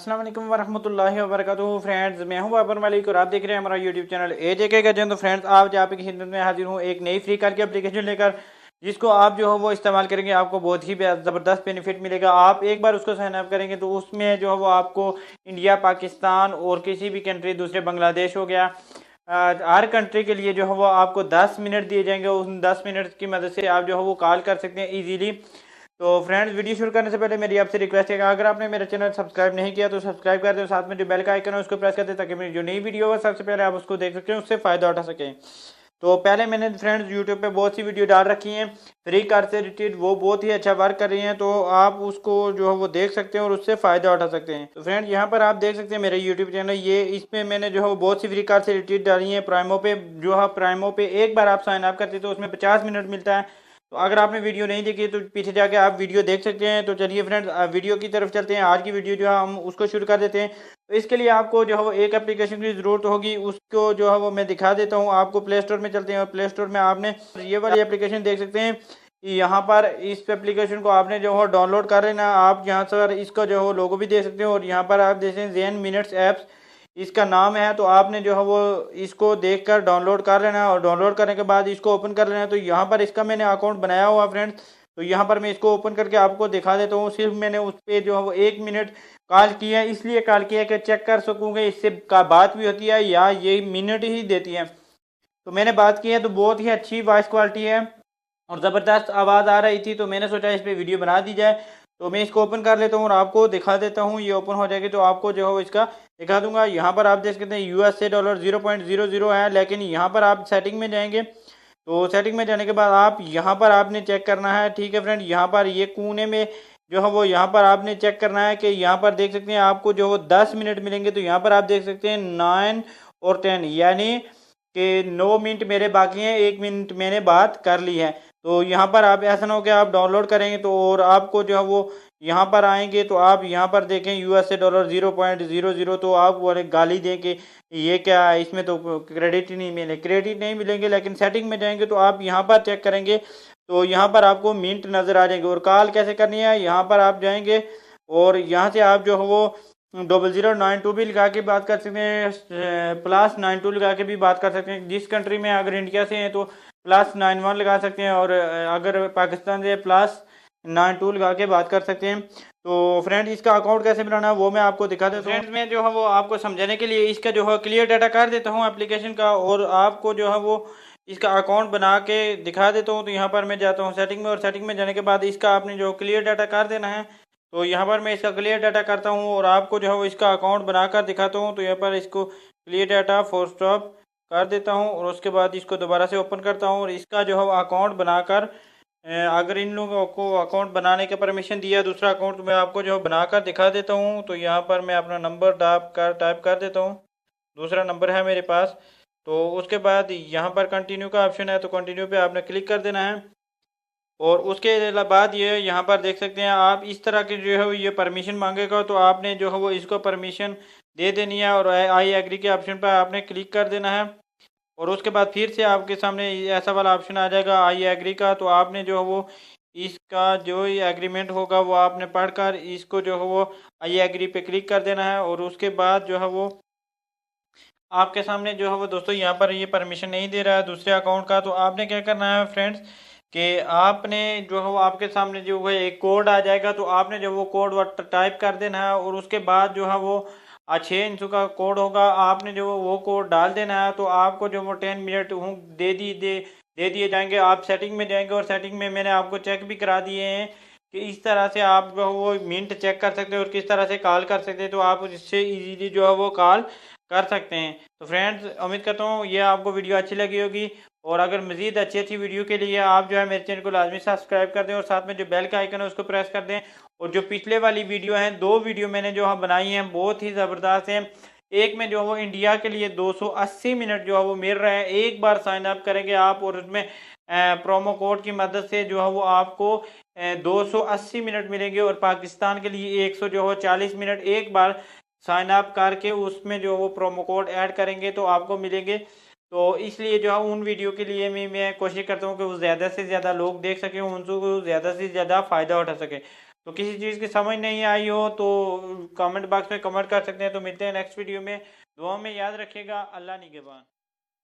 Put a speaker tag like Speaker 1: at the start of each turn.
Speaker 1: अस्सलाम वालेकुम वरहमतुल्लाहि वबरकातुहू। फ्रेंड्स, मैं हूं बाबर मलिक और आप देख रहे हैं हमारा यूट्यूब चैनल AJK गजन। तो फ्रेंड्स, आज आपकी खिदमत में हाजिर हूं एक नई फ्री कार की एप्लीकेशन लेकर, जिसको आप जो हो वो इस्तेमाल करेंगे आपको बहुत ही ज़बरदस्त बेनिफिट मिलेगा। आप एक बार उसको साइन अप करेंगे तो उसमें जो है वो आपको इंडिया, पाकिस्तान और किसी भी कंट्री, दूसरे बांग्लादेश हो गया, हर कंट्री के लिए जो है वो आपको 10 मिनट दिए जाएंगे। उन 10 मिनट की मदद से आप जो है वो कॉल कर सकते हैं इजीली। तो फ्रेंड्स, वीडियो शुरू करने से पहले मेरी आपसे रिक्वेस्ट है कि अगर आपने मेरा चैनल सब्सक्राइब नहीं किया तो सब्सक्राइब कर दें, साथ में जो बेल का आइकन है उसको प्रेस कर दें ताकि मेरी जो नई वीडियो है सबसे पहले आप उसको देख सकें, उससे फ़ायदा उठा सकें। तो पहले मैंने फ्रेंड्स यूट्यूब पे बहुत सी वीडियो डाल रखी हैं फ्री कार से रिलेटेड, वो बहुत ही अच्छा वर्क कर रही हैं, तो आप उसको जो है वो देख सकते हैं और उससे फ़ायदा उठा सकते हैं। तो फ्रेंड्स, यहाँ पर आप देख सकते हैं मेरा यूट्यूब चैनल, ये इसमें मैंने जो है वो बहुत सी फ्री कार से रिलेटेड डाली है। प्राइमो पे जो है, प्राइमो पे एक बार आप साइन अप करते हैं तो उसमें 50 मिनट मिलता है। तो अगर आपने वीडियो नहीं देखी तो पीछे जाके आप वीडियो देख सकते हैं। तो चलिए फ्रेंड्स, वीडियो की तरफ चलते हैं। आज की वीडियो जो है हम उसको शुरू कर देते हैं। तो इसके लिए आपको जो है वो एक एप्लीकेशन की ज़रूरत होगी, उसको जो है वो मैं दिखा देता हूँ आपको। प्ले स्टोर में चलते हैं और प्ले स्टोर में आपने ये वाली एप्लीकेशन देख सकते हैं। यहाँ पर इस एप्लीकेशन को आपने जो है डाउनलोड कर लेना। आप यहाँ पर इसका जो है लोगो भी देख सकते हैं और यहाँ पर आप देख सकते हैं ज़ेन मिनट्स ऐप्स इसका नाम है। तो आपने जो है वो इसको देखकर डाउनलोड कर लेना है और डाउनलोड करने के बाद इसको ओपन कर लेना है। तो यहाँ पर इसका मैंने अकाउंट बनाया हुआ फ्रेंड्स, तो यहाँ पर मैं इसको ओपन करके आपको दिखा देता हूँ। सिर्फ मैंने उस पर जो है वो 1 मिनट कॉल किया है, इसलिए कॉल किया कि चेक कर सकूँगा इससे का बात भी होती है या ये मिनट ही देती है। तो मैंने बात की है तो बहुत ही अच्छी वॉइस क्वालिटी है और ज़बरदस्त आवाज़ आ रही थी, तो मैंने सोचा इस पर वीडियो बना दी जाए। तो मैं इसको ओपन कर लेता हूँ और आपको दिखा देता हूँ। ये ओपन हो जाएगी तो आपको जो है इसका दिखा दूंगा। यहाँ पर आप देख सकते हैं USA डॉलर 0.00 है, लेकिन यहाँ पर आप सेटिंग में जाएंगे तो सेटिंग में जाने के बाद आप यहाँ पर आपने चेक करना है। ठीक है फ्रेंड, यहाँ पर ये कोने में जो है वो यहाँ पर आपने चेक करना है कि यहाँ पर देख सकते हैं आपको जो वो 10 मिनट मिलेंगे। तो यहाँ पर आप देख सकते हैं 9 और 10, यानी कि 9 मिनट मेरे बाकी हैं, 1 मिनट मैंने बात कर ली है। तो यहाँ पर आप ऐसा ना हो कि आप डाउनलोड करेंगे तो और आपको जो है वो यहाँ पर आएंगे तो आप यहाँ पर देखें USA डॉलर 0.00, तो आप वाले गाली दें कि ये क्या है, इसमें तो क्रेडिट ही नहीं मिले, क्रेडिट नहीं मिलेंगे। लेकिन सेटिंग में जाएंगे तो आप यहाँ पर चेक करेंगे तो यहाँ पर आपको मिनट नज़र आ जाएंगे। और कॉल कैसे करनी है, यहाँ पर आप जाएंगे और यहाँ से आप जो है वो 0092 भी लगा के बात कर सकते हैं, +92 लगा के भी बात कर सकते हैं। जिस कंट्री में अगर इंडिया से हैं तो +91 लगा सकते हैं और अगर पाकिस्तान से +92 लगा के बात कर सकते हैं। तो फ्रेंड्स, इसका अकाउंट कैसे बनाना है वो मैं आपको दिखा देता हूँ। फ्रेंड्स, मैं जो है वो आपको समझाने के लिए इसका जो है क्लियर डाटा कर देता हूँ एप्लीकेशन का और आपको जो है वो इसका अकाउंट बना के दिखा देता हूँ। तो यहाँ पर मैं जाता हूँ सेटिंग में और सेटिंग में जाने के बाद इसका आपने जो क्लियर डाटा कर देना है। तो यहाँ पर मैं इसका क्लियर डाटा करता हूँ और आपको जो है वो इसका अकाउंट बनाकर दिखाता हूँ। तो यहाँ पर इसको क्लियर डाटा फोर स्टॉप कर देता हूँ और उसके बाद इसको दोबारा से ओपन करता हूँ और इसका जो है अकाउंट बनाकर अगर इन लोगों को अकाउंट बनाने का परमिशन दिया दूसरा अकाउंट, तो मैं आपको जो है बनाकर दिखा देता हूँ। तो यहाँ पर मैं अपना नंबर टाइप कर देता हूँ, दूसरा नंबर है मेरे पास। तो उसके बाद यहाँ पर कंटिन्यू का ऑप्शन है, तो कंटिन्यू पे आपने क्लिक कर देना है। और उसके बाद ये यहाँ पर देख सकते हैं आप इस तरह की जो है ये परमिशन मांगेगा, तो आपने जो है वो इसको परमिशन दे देनी है और आई एग्री के ऑप्शन पर आपने क्लिक कर देना है। और उसके बाद फिर से आपके सामने ऐसा वाला ऑप्शन आ जाएगा आई एग्री का, तो आपने जो है वो इसका जो ये एग्रीमेंट होगा वो आपने पढ़कर इसको जो है वो आई एग्री पे क्लिक कर देना है। और उसके बाद जो है वो आपके सामने जो है वो दोस्तों यहाँ पर ये परमिशन नहीं दे रहा है दूसरे अकाउंट का। तो आपने क्या करना है फ्रेंड्स कि आपने जो है वो आपके सामने जो है एक कोड आ जाएगा, तो आपने जो वो कोड टाइप कर देना है और उसके बाद जो है वो 6 इंच का कोड होगा, आपने जो वो कोड डाल देना है। तो आपको जो वो 10 मिनट दे दिए जाएंगे। आप सेटिंग में जाएंगे और सेटिंग में मैंने आपको चेक भी करा दिए हैं कि इस तरह से आप जो वो मिनट चेक कर सकते हैं और किस तरह से कॉल कर सकते हैं। तो आप इससे इजीली जो है वो कॉल कर सकते हैं। तो फ्रेंड्स, उम्मीद करता हूँ ये आपको वीडियो अच्छी लगी होगी और अगर मज़ीद अच्छी अच्छी वीडियो के लिए आप जो है मेरे चैनल को लाजमी सब्सक्राइब कर दें और साथ में जो बेल का आइकन है उसको प्रेस कर दें। और जो पिछले वाली वीडियो हैं, 2 वीडियो मैंने जो है बनाई हैं बहुत ही ज़बरदस्त हैं। एक में जो है वो इंडिया के लिए 280 मिनट जो है वो मिल रहा है, एक बार साइन अप करेंगे आप और उसमें प्रोमो कोड की मदद से जो है वो आपको 280 मिनट मिलेंगे। और पाकिस्तान के लिए 140 मिनट एक बार साइन अप करके उसमें जो वो प्रोमो कोड ऐड करेंगे तो आपको मिलेंगे। तो इसलिए जो है उन वीडियो के लिए मैं कोशिश करता हूँ कि वो ज़्यादा से ज़्यादा लोग देख सकें, उनको ज़्यादा से ज़्यादा फ़ायदा उठा सकें। तो किसी चीज़ की समझ नहीं आई हो तो कमेंट बॉक्स में कमेंट कर सकते हैं। तो मिलते हैं नेक्स्ट वीडियो में। दुआ में याद रखिएगा। अल्लाह निगहबान।